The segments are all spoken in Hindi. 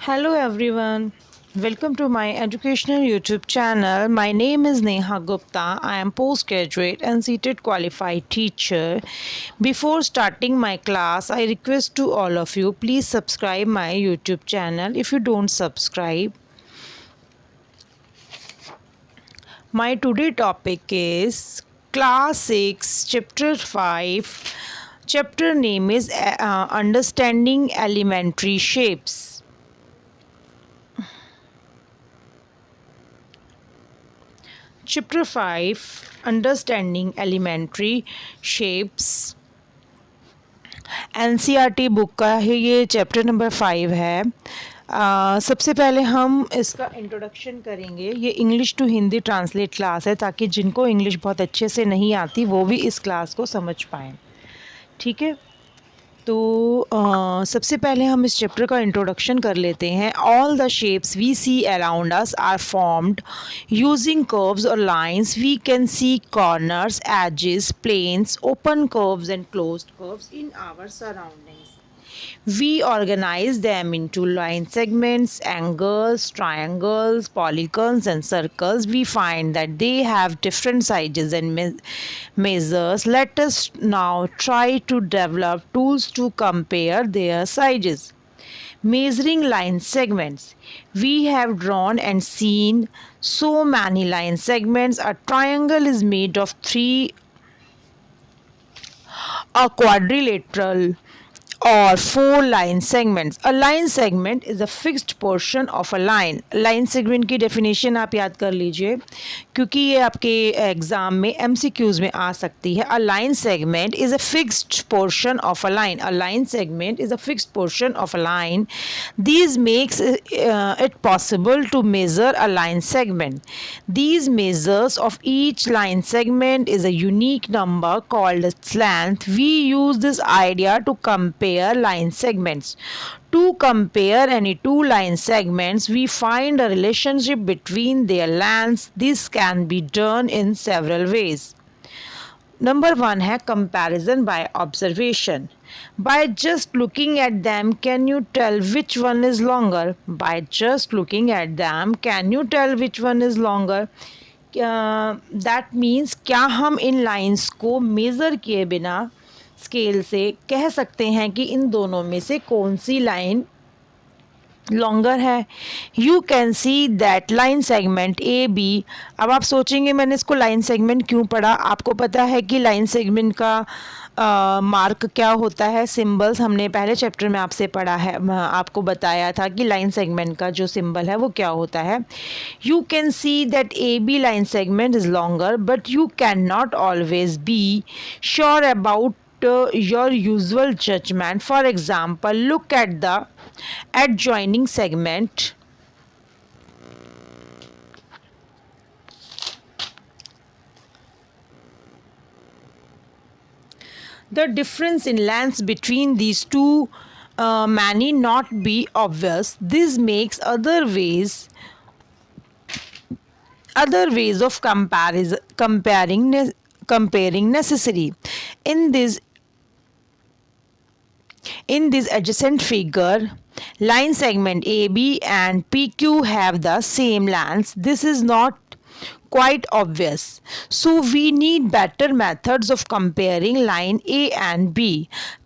Hello everyone. Welcome to my educational YouTube channel. My name is Neha Gupta. I am postgraduate and seated qualified teacher. Before starting my class, I request to all of you please subscribe my YouTube channel if you don't subscribe. My today topic is class 6 chapter 5. Chapter name is understanding elementary shapes. Chapter 5 Understanding Elementary Shapes NCERT book का है ये चैप्टर नंबर 5 है। सबसे पहले हम इसका इंट्रोडक्शन करेंगे। ये English to Hindi translate class है ताकि जिनको इंग्लिश बहुत अच्छे से नहीं आती वो भी इस क्लास को समझ पाएँ। ठीक है, तो सबसे पहले हम इस चैप्टर का इंट्रोडक्शन कर लेते हैं। All the shapes we see around us are formed using curves और lines. We can see corners, edges, planes, open curves and closed curves in our surroundings. We organize them into line segments, angles, triangles, polygons, and circles. We find that they have different sizes and measures. Let us now try to develop tools to compare their sizes. Measuring line segments. We have drawn and seen so many line segments. A triangle is made of three, a quadrilateral or four line segments. A line segment is a fixed portion of a line. line segment की definition आप याद कर लीजिए क्योंकि ये आपके एग्जाम में MCQs में आ सकती है. A line segment is a fixed portion of a line. A line segment is a fixed portion of a line. These makes it possible to measure a line segment. These measures of each line segment is a unique number called its length. We use this idea to compare line segments. To compare any two line segments, we find a relationship between their lengths. This can be done in several ways. Number 1 है comparison by observation. By just looking at them, can you tell which one is longer? By just looking at them, can you tell which one is longer? That means क्या हम इन लाइंस को मेज़र किए बिना स्केल से कह सकते हैं कि इन दोनों में से कौन सी लाइन लॉन्गर है. You can see that line segment A B. अब आप सोचेंगे मैंने इसको लाइन सेगमेंट क्यों पढ़ा. आपको पता है कि लाइन सेगमेंट का मार्क क्या होता है. सिंबल्स हमने पहले चैप्टर में आपसे पढ़ा है, आपको बताया था कि लाइन सेगमेंट का जो सिंबल है वो क्या होता है. You can see that A B line segment is longer but you can not always be sure about your usual judgment. For example, look at the adjoining segment. The difference in lengths between these two may not be obvious. This makes other ways of comparing necessary. In this adjacent figure, line segment AB and PQ have the same lengths. This is not quite obvious. So we need better methods of comparing line A and B.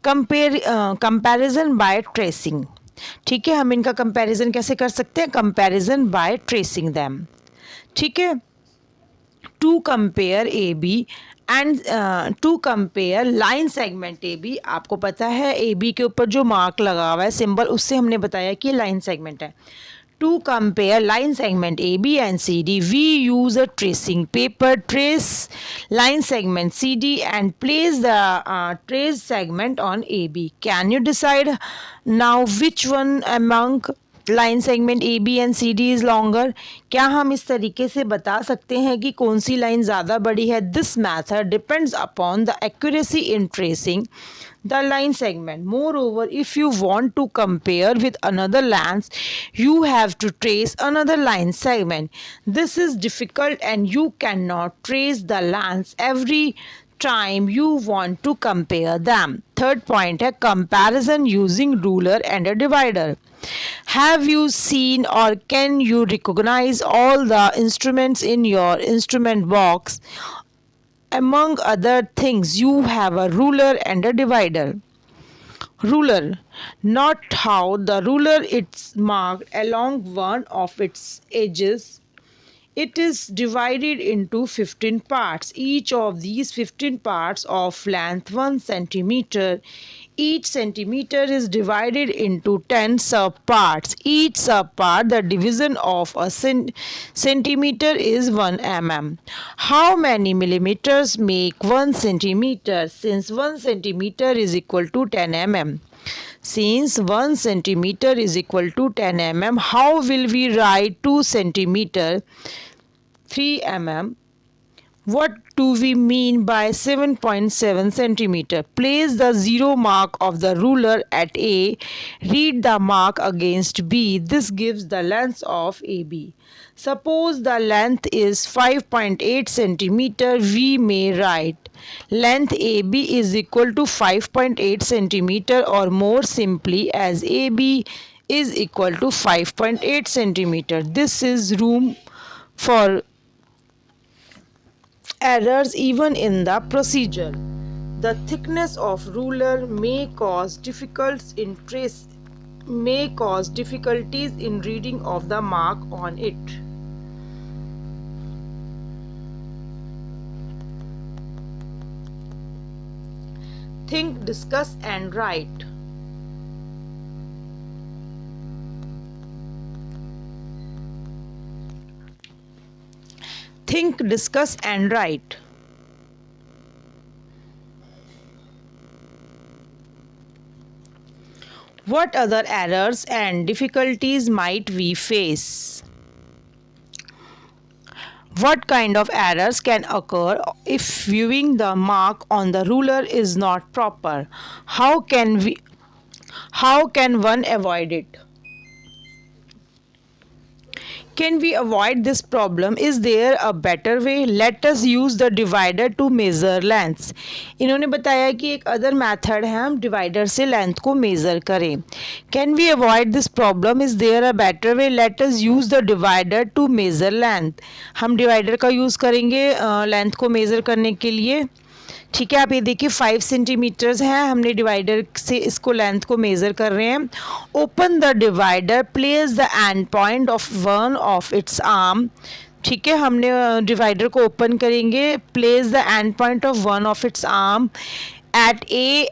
Comparison by tracing. ठीक है, हम इनका कंपैरिजन कैसे कर सकते हैं. Comparison by tracing them. ठीक है, to compare A B and to compare line segment A B. आपको पता है ए बी के ऊपर जो मार्क लगा हुआ है सिंबल, उससे हमने बताया कि लाइन सेगमेंट है. To compare line segment A B and C D, we use a tracing paper. Trace line segment C D and place the trace segment on A B. Can you decide now which one among line segment A B and C D is longer. क्या हम इस तरीके से बता सकते हैं कि कौन सी लाइन ज़्यादा बड़ी है. This method depends upon the accuracy in tracing the line segment. Moreover, if you want to compare with another length, you have to trace another line segment. This is difficult and you cannot trace the lengths every time you want to compare them. Third point है comparison using ruler and a divider. Have you seen or can you recognize all the instruments in your instrument box? Among other things, you have a ruler and a divider. Ruler, not how the ruler is marked along one of its edges. It is divided into 15 parts. Each of these 15 parts of length 1 centimeter. Each centimeter is divided into 10 sub-parts. Each sub-part, the division of a centimeter is 1 mm. How many millimeters make 1 centimeter? Since 1 centimeter is equal to 10 mm. Since 1 centimeter is equal to 10 mm, how will we write 2 centimeter 3 mm? What do we mean by 7.7 centimeter? Place the zero mark of the ruler at A. Read the mark against B. This gives the length of AB. Suppose the length is 5.8 centimeter. We may write length AB is equal to 5.8 centimeter, or more simply as AB is equal to 5.8 centimeter. This is room for errors even in the procedure. The thickness of ruler may cause difficulties in reading of the mark on it. Think, discuss and write. Think, discuss and write. What other errors and difficulties might we face? What kind of errors can occur if viewing the mark on the ruler is not proper? How can one avoid it? Can we avoid this problem? Is there a better way? Let us use the divider to measure lengths. इन्होंने बताया कि एक अदर मेथड है, हम डिवाइडर से लेंथ को मेज़र करें. Can we avoid this problem? Is there a better way? Let us use the divider to measure length. हम डिवाइडर का यूज़ करेंगे लेंथ को मेज़र करने के लिए. ठीक है, आप ये देखिए 5 सेंटीमीटर्स है, हमने डिवाइडर से इसको लेंथ को मेज़र कर रहे हैं. Open the divider, place the end point of one of its arm. ठीक है, हमने डिवाइडर को ओपन करेंगे. Place the end point of one of its arm at A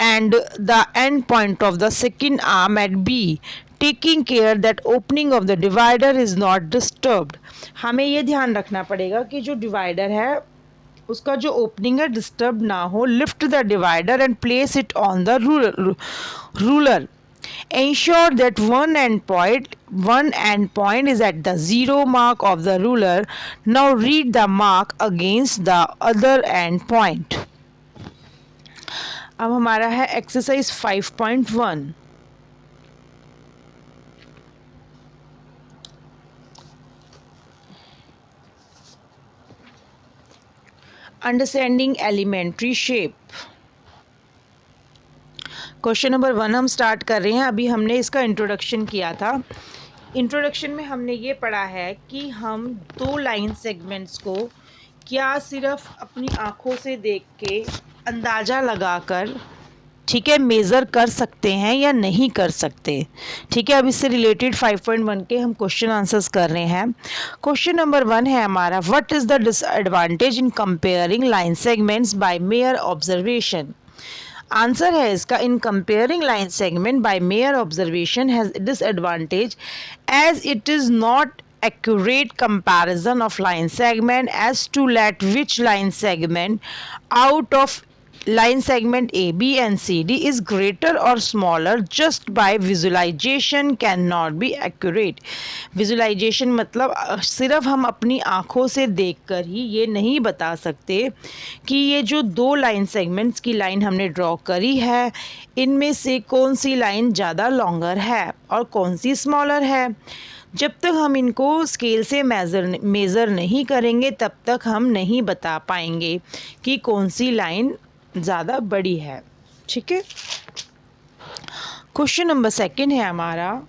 and the end point of the second arm at B, taking care that opening of the divider is not disturbed. हमें ये ध्यान रखना पड़ेगा कि जो डिवाइडर है उसका जो ओपनिंग है डिस्टर्ब ना हो. Lift the divider and place it on the ruler. Ensure that one end point is at the zero mark of the ruler. Now read the mark against the other end point. अब हमारा है exercise 5.1. Understanding elementary shape. Question number 1 हम स्टार्ट कर रहे हैं. अभी हमने इसका इंट्रोडक्शन किया था. इंट्रोडक्शन में हमने ये पढ़ा है कि हम दो लाइन सेगमेंट्स को क्या सिर्फ अपनी आँखों से देख के अंदाज़ा लगाकर ठीक है मेज़र कर सकते हैं या नहीं कर सकते. ठीक है, अब इससे रिलेटेड 5.1 के हम क्वेश्चन आंसर्स कर रहे हैं. क्वेश्चन नंबर 1 है हमारा, what is the disadvantage in comparing line segments by mere observation. Answer है इसका, in comparing line segment by mere observation has disadvantage as it is not accurate comparison of line segment as to let which line segment out of line segment A, B and C, D is greater or smaller just by visualization cannot be accurate. Visualization मतलब सिर्फ हम अपनी आँखों से देखकर ही ये नहीं बता सकते कि ये जो दो लाइन सेगमेंट्स की लाइन हमने ड्रॉ करी है इनमें से कौन सी लाइन ज़्यादा लॉन्गर है और कौन सी स्मॉलर है. जब तक हम इनको स्केल से मेज़र नहीं करेंगे तब तक हम नहीं बता पाएंगे कि कौन सी लाइन ज़्यादा बड़ी है। ठीक है। क्वेश्चन नंबर 2 है हमारा,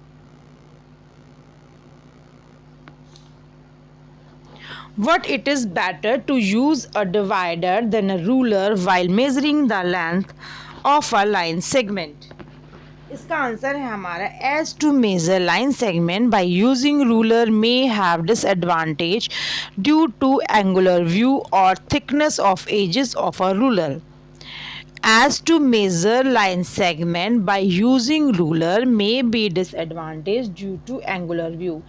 what it is better to use a divider than a ruler while measuring the length of a line segment? इसका आंसर है हमारा, as to measure line segment by using ruler may have disadvantage due to angular view or thickness of edges of a ruler. As to measure line segment by using ruler may be disadvantage due to angular view.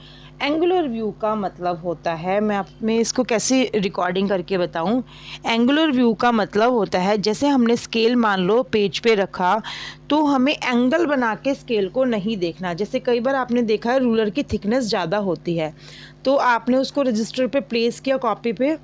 Angular view का मतलब होता है, मैं इसको कैसे रिकॉर्डिंग करके बताऊं। एंगुलर व्यू का मतलब होता है, जैसे हमने स्केल मान लो पेज पे रखा तो हमें एंगल बना के स्केल को नहीं देखना। जैसे कई बार आपने देखा है रूलर की थिकनेस ज़्यादा होती है तो आपने उसको रजिस्टर पे प्लेस किया कॉपी पे,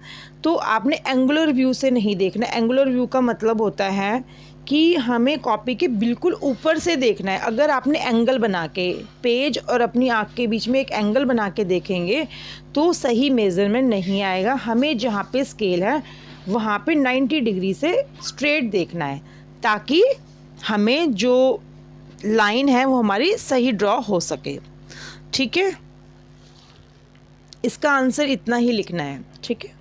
तो आपने एंगुलर व्यू से नहीं देखना। एंगुलर व्यू का मतलब होता है कि हमें कॉपी के बिल्कुल ऊपर से देखना है। अगर आपने एंगल बना के पेज और अपनी आँख के बीच में एक एंगल बना के देखेंगे तो सही मेज़रमेंट नहीं आएगा। हमें जहाँ पे स्केल है वहाँ पे 90 डिग्री से स्ट्रेट देखना है ताकि हमें जो लाइन है वो हमारी सही ड्रॉ हो सके। ठीक है, इसका आंसर इतना ही लिखना है। ठीक है।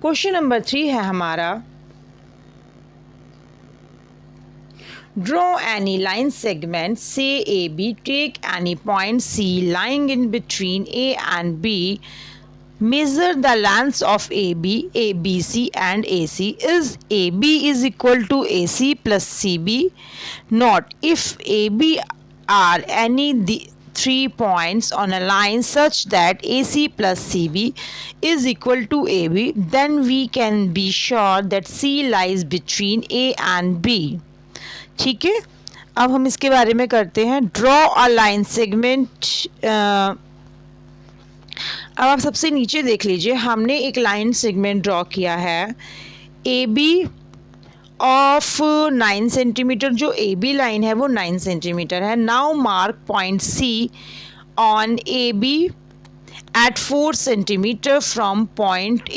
क्वेश्चन नंबर 3 है हमारा, draw any line segment say AB, take any point C lying in between A and B, measure the lengths of AB, ABC and AC. Is AB is equal to AC plus CB? Not if AB are any the 3 points on a line such that AC plus CB is equal to AB, then we can be sure that C lies between A and B. ठीक है, अब हम इसके बारे में करते हैं। Draw a line segment. अब आप सबसे नीचे देख लीजिए, हमने एक लाइन सेगमेंट ड्रॉ किया है ए बी ऑफ 9 सेंटीमीटर। जो ए बी लाइन है वो 9 सेंटीमीटर है। Now mark point C on A B at 4 centimetre from point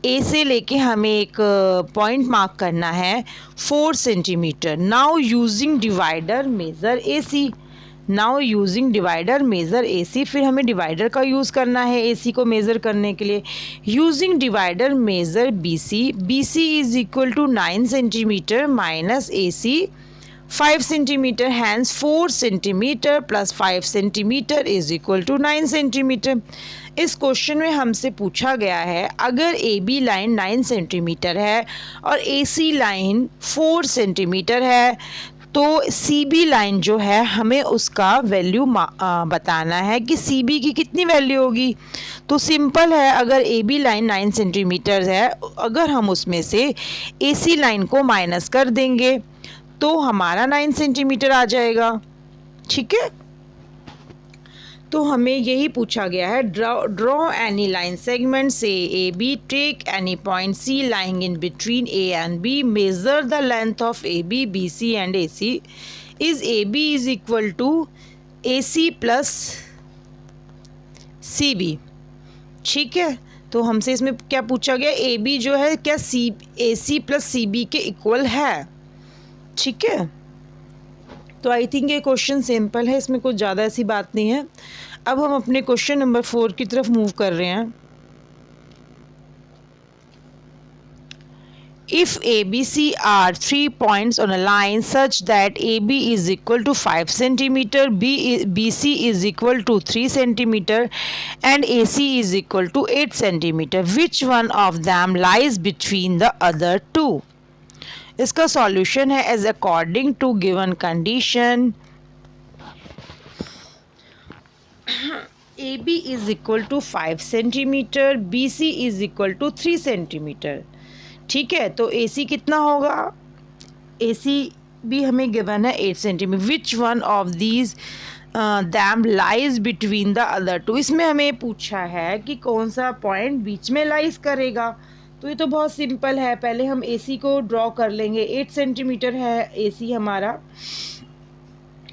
A से लेके हमें एक पॉइंट मार्क करना है 4 centimetre. Now using divider measure A C. Now using divider measure A C, फिर हमें डिवाइडर का यूज़ करना है ए सी को मेज़र करने के लिए। Using divider measure B C. B C is equal to 9 centimetre minus A C 5 centimetre, hence 4 centimetre plus 5 centimetre is equal to 9 centimetre. इस क्वेश्चन में हमसे पूछा गया है, अगर ए बी लाइन 9 सेंटीमीटर है और ए सी लाइन 4 सेंटीमीटर है तो सी बी लाइन जो है हमें उसका वैल्यू बताना है कि सी बी की कितनी वैल्यू होगी। तो सिंपल है, अगर ए बी लाइन 9 सेंटीमीटर है, अगर हम उसमें से ए सी लाइन को माइनस कर देंगे तो हमारा 9 सेंटीमीटर आ जाएगा। ठीक है, तो हमें यही पूछा गया है, ड्रॉ एनी लाइन सेगमेंट से A B, take any point C lying in between A and B, measure the length of A B, B C and A C. Is A B is equal to A C plus C B. ठीक है, तो हमसे इसमें क्या पूछा गया, ए बी जो है क्या सी ए सी प्लस सी बी के इक्वल है। ठीक है, तो आई थिंक ये क्वेश्चन सिंपल है, इसमें कुछ ज़्यादा ऐसी बात नहीं है। अब हम अपने क्वेश्चन नंबर 4 की तरफ मूव कर रहे हैं। If ABC are 3 points on a line such that AB is equal to 5 centimeter, BC is equal to 3 centimeter and AC is equal to 8 centimeter, which one of them lies between the other two? इसका सॉल्यूशन है, as according to given condition A B is equal to 5 centimetre, B C is equal to 3 centimetre. ठीक है, तो ए सी कितना होगा, ए सी भी हमें गिवन है 8 centimetre. Which one of these them lies between the other two. इसमें हमें पूछा है कि कौन सा पॉइंट बीच में लाइज करेगा। तो ये तो बहुत सिंपल है, पहले हम AC को ड्रॉ कर लेंगे। 8 सेंटीमीटर है AC हमारा,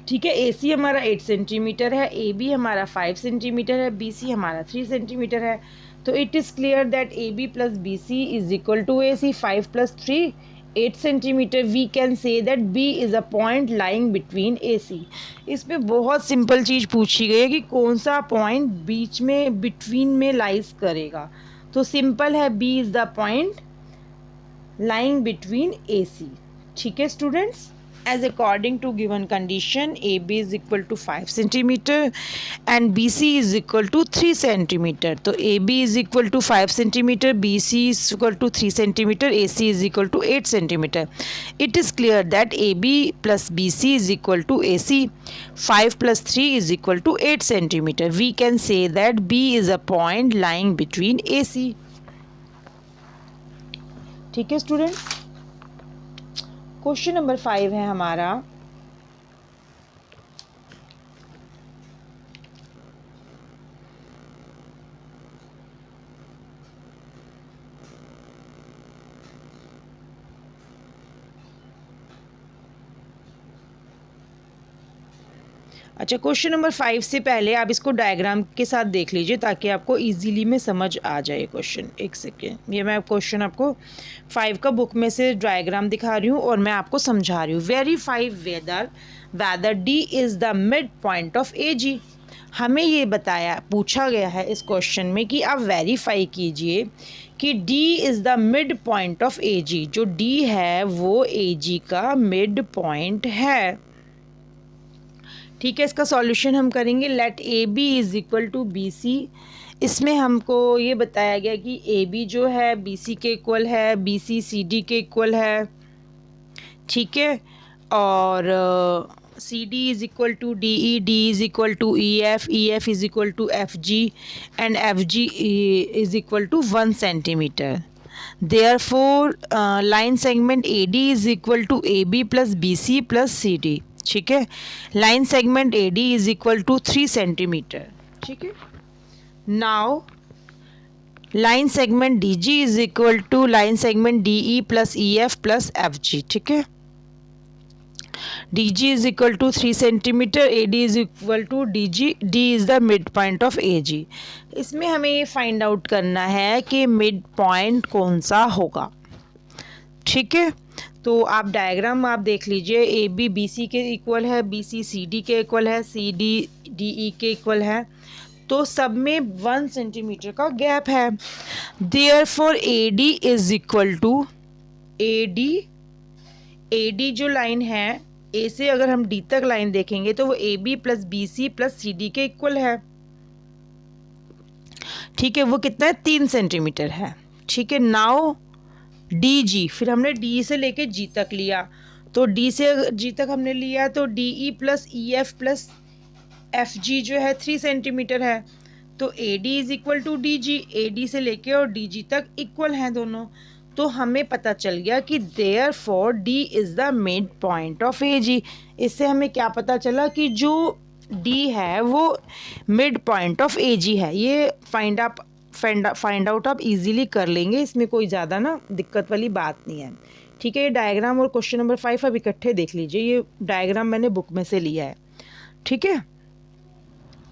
ठीक है, ए सी हमारा 8 सेंटीमीटर है, ए बी हमारा 5 सेंटीमीटर है, बी सी हमारा 3 सेंटीमीटर है। तो it is clear that A B plus B C is equal to A C, 5 प्लस 3 8 centimetre. We can say that B is a point lying between A C. इसमें बहुत सिंपल चीज़ पूछी गई है कि कौन सा पॉइंट बीच में बिटवीन में लाइज करेगा। तो सिंपल है, B is the point lying between A C. ठीक है students, as according to given condition AB is equal to 5 centimeter and BC is equal to 3 centimeter. तो AB is equal to 5 centimeter, BC is equal to 3 centimeter, AC is equal to 8 centimeter. It is clear that AB plus BC is equal to AC. 5 plus 3 is equal to 8 centimeter. We can say that B is a point lying between AC. ठीक है स्टूडेंट। क्वेश्चन नंबर 5 है हमारा, अच्छा क्वेश्चन नंबर 5 से पहले आप इसको डायग्राम के साथ देख लीजिए ताकि आपको इजीली में समझ आ जाए क्वेश्चन। एक सेकेंड, ये मैं क्वेश्चन आपको 5 का बुक में से डायग्राम दिखा रही हूँ और मैं आपको समझा रही हूँ। Verify whether D is the mid point of A G. हमें ये पूछा गया है इस क्वेश्चन में कि आप वेरीफाई कीजिए कि D is the mid point of A G. जो D है वो ए जी का मिड पॉइंट है। ठीक है, इसका सॉल्यूशन हम करेंगे। Let A B is equal to B C. इसमें हमको ये बताया गया कि ए बी जो है बी सी के इक्वल है, बी सी सी डी के इक्वल है। ठीक है, और C D is equal to D E, D is equal to E F is equal to F G and F G is equal to 1 centimetre. Therefore line segment A D is equal to A B plus B C plus C D. ठीक है, line segment A D is equal to 3 centimetre. ठीक है, now line segment D G is equal to line segment D E plus E F plus F G. ठीक है, D G is equal to 3 centimetre, A D is equal to D G, D is the mid point of A G. इसमें हमें ये फाइंड आउट करना है कि मिड पॉइंट कौन सा होगा। ठीक है, तो आप डायग्राम आप देख लीजिए, ए बी बी सी के इक्वल है, बी सी सी डी के इक्वल है, सी डी डी ई के इक्वल है। तो सब में 1 सेंटीमीटर का गैप है। Therefore A D is equal to A D जो लाइन है ए से अगर हम डी तक लाइन देखेंगे तो वो A B plus B C plus C D के इक्वल है। ठीक है, वो कितना है 3 सेंटीमीटर है। ठीक है, नाउ डी जी, फिर हमने डी से लेके जी तक लिया, तो डी से जी तक हमने लिया तो D E plus E F plus F G जो है 3 सेंटीमीटर है। तो A D is equal to D G, A D से लेके और डी जी तक इक्वल हैं दोनों। तो हमें पता चल गया कि therefore D is the mid point of A G. इससे हमें क्या पता चला कि जो डी है वो मिड पॉइंट ऑफ ए जी है। ये फाइंड आउट आप इजीली कर लेंगे, इसमें कोई ज़्यादा ना दिक्कत वाली बात नहीं है। ठीक है, ये डायग्राम और क्वेश्चन नंबर 5 अब इकट्ठे देख लीजिए। ये डायग्राम मैंने बुक में से लिया है। ठीक है,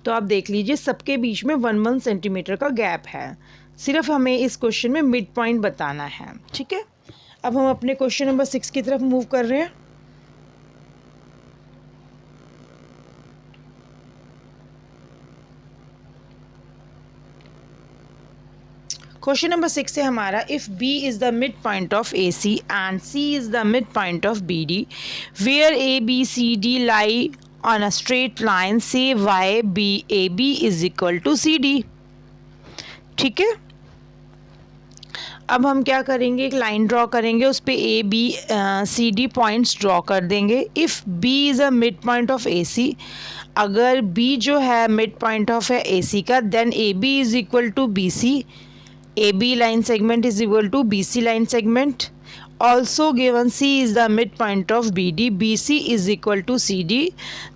तो आप देख लीजिए सबके बीच में 1 सेंटीमीटर का गैप है। सिर्फ हमें इस क्वेश्चन में मिड पॉइंट बताना है। ठीक है, अब हम अपने क्वेश्चन नंबर 6 की तरफ मूव कर रहे हैं। क्वेश्चन नंबर 6 है हमारा, if B is the mid point of AC and C is the mid point of BD, where ABCD lie on a straight line, say why AB is equal to CD। ठीक है, अब हम क्या करेंगे, एक लाइन ड्रॉ करेंगे, उस पर ABCD पॉइंट्स ड्रॉ कर देंगे। If B is a mid point of AC, अगर B जो है मिड पॉइंट ऑफ है AC का, then AB is equal to BC, AB line segment is equal to BC line segment. Also given C is the midpoint of BD, BC is equal to CD.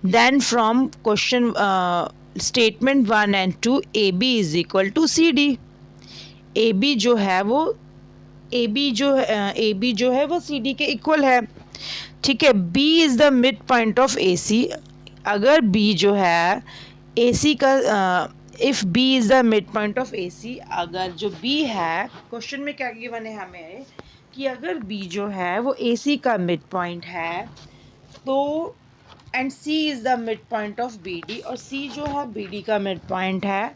Then from question statement 1 and 2, AB is equal to CD. AB जो है वो AB जो है वो CD के इक्वल है। ठीक है, B is the midpoint of AC. अगर बी जो है ए सी का, if B is the mid point of A C, अगर जो बी है, क्वेश्चन में क्या गिवन है हमें कि अगर बी जो है वो ए सी का मिड पॉइंट है, तो and C is the mid point of B D, और सी जो है बी डी का मिड पॉइंट है,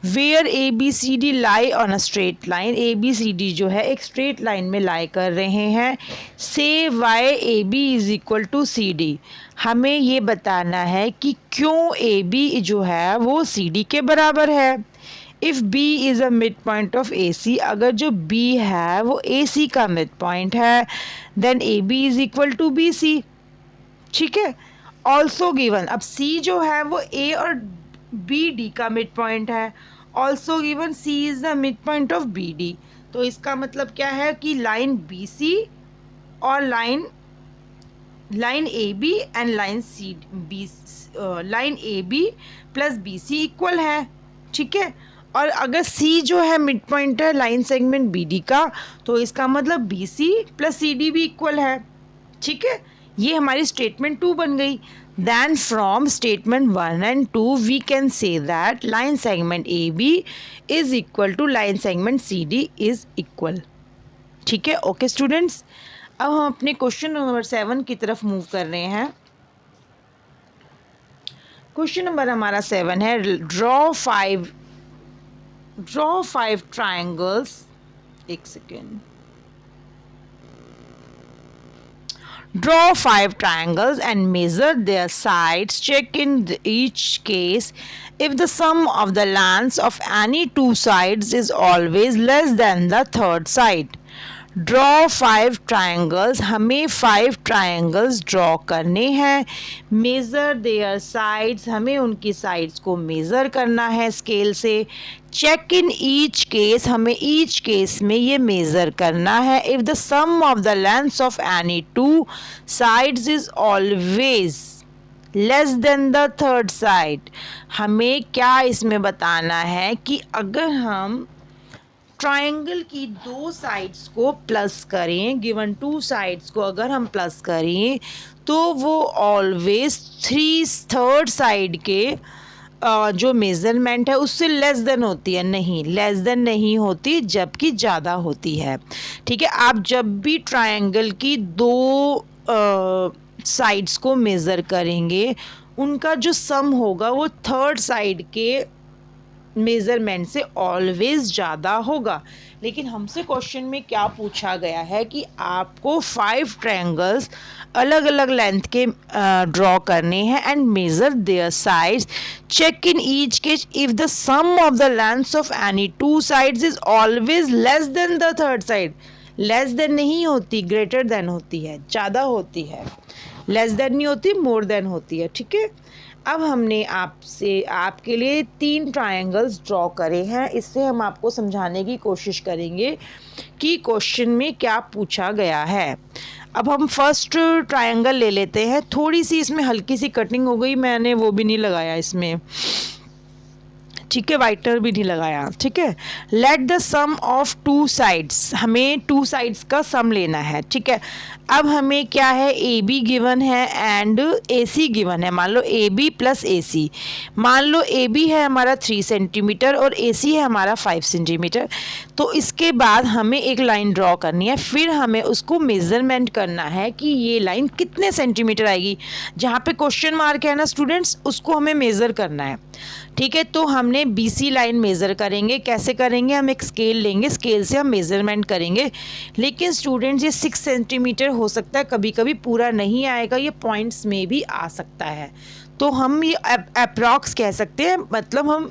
where A B C D lie on a straight line, A B C D जो है एक स्ट्रेट लाइन में लाई कर रहे हैं, say why A B is equal to C D, हमें ये बताना है कि क्यों ए बी जो है वो सी डी के बराबर है। If B is a mid point of A C, अगर जो B है वो ए सी का मिड पॉइंट है, then A B is equal to B C, ठीक है। ऑल्सो गिवन, अब C जो है वो A और बी डी का मिड पॉइंट है, also given C is the mid point of B D, तो इसका मतलब क्या है कि लाइन बी सी और line A B and line A B plus B C equal है, ठीक है। और अगर C जो है मिड पॉइंट है लाइन सेगमेंट बी डी का, तो इसका मतलब B C plus C D भी इक्वल है, ठीक है। ये हमारी स्टेटमेंट 2 बन गई। Then from statement 1 and 2 we can say that line segment A B is equal to line segment C D is equal, ठीक है। ओके स्टूडेंट्स, अब हम अपने क्वेश्चन नंबर 7 की तरफ मूव कर रहे हैं। क्वेश्चन नंबर हमारा 7 है, ड्रॉ फाइव ट्राइंगल्स, एक second, draw 5 triangles and measure their sides. Check in each case if the sum of the lengths of any two sides is always less than the third side. Draw 5 triangles, हमें 5 ट्राइंगल्स ड्रॉ करने हैं। मेज़र देयर साइड्स, हमें उनकी साइड्स को मेज़र करना है स्केल से। चेक इन ईच केस, हमें ईच केस में ये मेज़र करना है। If the sum of the lengths of any two sides is always less than the third side, हमें क्या इसमें बताना है कि अगर हम ट्रायंगल की 2 साइड्स को प्लस करें, गिवन 2 साइड्स को अगर हम प्लस करें, तो वो ऑलवेज 3/3 साइड के जो मेज़रमेंट है उससे लेस देन होती है, नहीं लेस देन नहीं होती, जबकि ज़्यादा होती है, ठीक है। आप जब भी ट्रायंगल की 2 साइड्स को मेज़र करेंगे, उनका जो सम होगा वो थर्ड साइड के मेज़रमेंट से ऑलवेज ज़्यादा होगा। लेकिन हमसे क्वेश्चन में क्या पूछा गया है कि आपको 5 ट्रायंगल्स अलग अलग लेंथ के ड्रॉ करने हैं and measure their sides. Check in each case if the sum of the lengths of any 2 sides is always less than the third side. Less than नहीं होती, ग्रेटर देन होती है, ज़्यादा होती है। लेस देन नहीं होती, मोर देन होती है, ठीक है। अब हमने आपके लिए 3 ट्रायंगल्स ड्रॉ करे हैं। इससे हम आपको समझाने की कोशिश करेंगे कि क्वेश्चन में क्या पूछा गया है। अब हम फर्स्ट ट्रायंगल ले लेते हैं। थोड़ी सी इसमें हल्की सी कटिंग हो गई, मैंने वो भी नहीं लगाया इसमें, ठीक है, वाइटनर भी नहीं लगाया, ठीक है। Let the sum of 2 sides, हमें 2 साइड्स का सम लेना है, ठीक है। अब हमें क्या है, ए बी गिवन है एंड ए सी गिवन है। मान लो ए बी प्लस ए सी, मान लो ए बी है हमारा 3 सेंटीमीटर और ए सी है हमारा 5 सेंटीमीटर। तो इसके बाद हमें एक लाइन ड्रॉ करनी है, फिर हमें उसको मेज़रमेंट करना है कि ये लाइन कितने सेंटीमीटर आएगी। जहाँ पे क्वेश्चन मार्क है ना स्टूडेंट्स, उसको हमें मेज़र करना है, ठीक है। तो हमने बी सी लाइन मेज़र करेंगे। कैसे करेंगे, हम एक स्केल लेंगे, स्केल से हम मेज़रमेंट करेंगे। लेकिन स्टूडेंट्स ये 6 सेंटीमीटर हो सकता है, कभी कभी पूरा नहीं आएगा, ये पॉइंट्स में भी आ सकता है। तो हम ये अप्रॉक्स कह सकते हैं, मतलब हम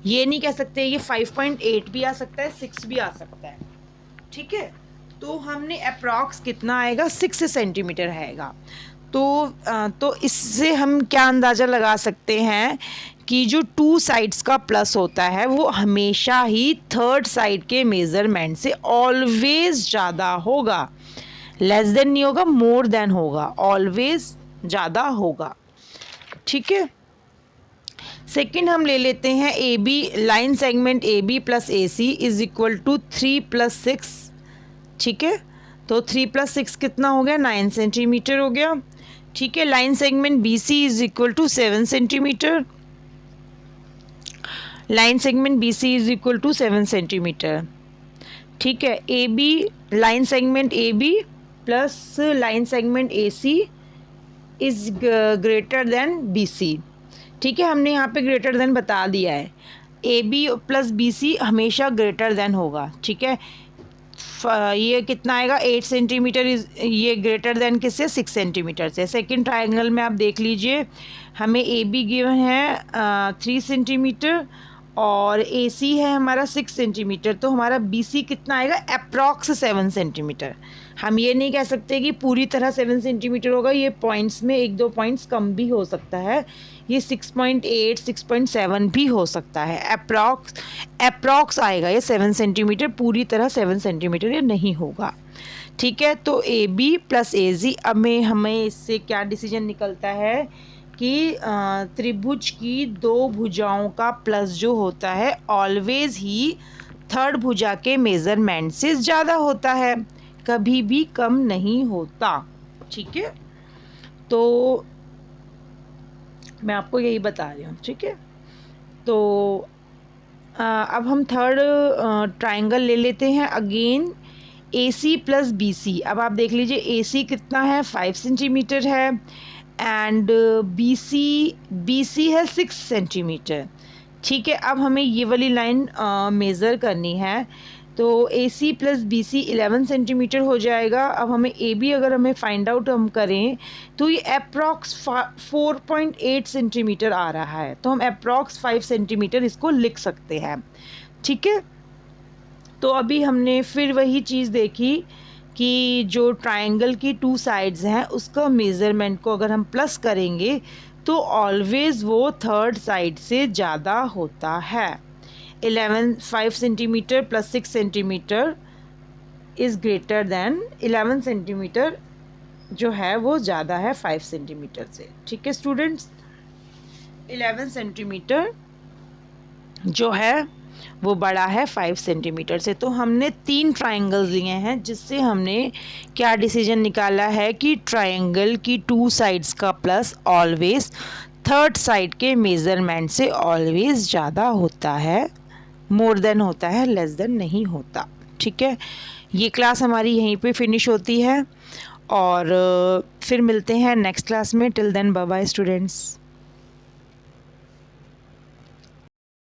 ये नहीं कह सकते ये 5.8 भी आ सकता है, 6 भी आ सकता है, ठीक है। तो हमने अप्रॉक्स कितना आएगा, 6 सेंटीमीटर आएगा। तो इससे हम क्या अंदाज़ा लगा सकते हैं कि जो 2 साइड्स का प्लस होता है वो हमेशा ही थर्ड साइड के मेज़रमेंट से ऑलवेज ज़्यादा होगा। लेस देन नहीं होगा, मोर देन होगा, ऑलवेज ज़्यादा होगा, ठीक है। सेकेंड हम ले लेते हैं A B, line segment A B plus A C is equal to 3 + 6, ठीक है। तो 3 + 6 कितना हो गया, 9 सेंटीमीटर हो गया, ठीक है। Line segment B C is equal to 7 centimetre, line segment B C is equal to 7 centimetre. ठीक है। A B, line segment A B plus line segment A C is greater than B C. ठीक है, हमने यहाँ पे ग्रेटर देन बता दिया है। A B plus B C हमेशा ग्रेटर देन होगा। ठीक है, ये कितना आएगा 8 सेंटीमीटर, ये ग्रेटर देन किससे 6 सेंटीमीटर से। सेकंड ट्रायंगल में आप देख लीजिए, हमें ए बी गिवन है 3 सेंटीमीटर और ए सी है हमारा 6 सेंटीमीटर, तो हमारा बी सी कितना आएगा अप्रॉक्स 7 सेंटीमीटर। हम ये नहीं कह सकते कि पूरी तरह 7 सेंटीमीटर होगा, ये पॉइंट्स में 1-2 पॉइंट्स कम भी हो सकता है, ये 6.8 6.7 भी हो सकता है। अप्रॉक्स आएगा ये 7 सेंटीमीटर, पूरी तरह 7 सेंटीमीटर ये नहीं होगा। ठीक है, तो ए बी प्लस ए जी, अब में हमें इससे क्या डिसीजन निकलता है कि त्रिभुज की 2 भुजाओं का प्लस जो होता है ऑलवेज ही थर्ड भुजा के मेज़रमेंट से ज़्यादा होता है, कभी भी कम नहीं होता। ठीक है, तो मैं आपको यही बता रही हूँ। ठीक है, तो अब हम थर्ड ट्रायंगल ले लेते हैं अगेन, ए सी प्लस बी सी। अब आप देख लीजिए ए सी कितना है 5 सेंटीमीटर है एंड बी सी है 6 सेंटीमीटर। ठीक है, अब हमें ये वाली लाइन मेज़र करनी है, तो A C plus B C 11 centimetre हो जाएगा। अब हमें ए बी अगर हमें फाइंड आउट हम करें तो ये अप्रॉक्स 4.8 सेंटीमीटर आ रहा है, तो हम अप्रॉक्स 5 सेंटीमीटर इसको लिख सकते हैं। ठीक है, तो अभी हमने फिर वही चीज़ देखी कि जो ट्रायंगल की 2 साइड्स हैं उसका मेज़रमेंट को अगर हम प्लस करेंगे तो ऑलवेज़ वो थर्ड साइड से ज़्यादा होता है। 5 centimetre plus 6 centimetre is greater than 11 centimetre जो है वो ज़्यादा है 5 सेंटीमीटर से। ठीक है स्टूडेंट्स, 11 सेंटीमीटर जो है वो बड़ा है 5 सेंटीमीटर से। तो हमने 3 ट्रायंगल्स लिए हैं जिससे हमने क्या डिसीजन निकाला है कि ट्रायंगल की 2 साइड्स का प्लस ऑलवेज थर्ड साइड के मेज़रमेंट से ऑलवेज ज़्यादा होता है, मोर देन होता है, लेस देन नहीं होता। ठीक है, ये क्लास हमारी यहीं पे फिनिश होती है और फिर मिलते हैं नेक्स्ट क्लास में। Till then bye bye students.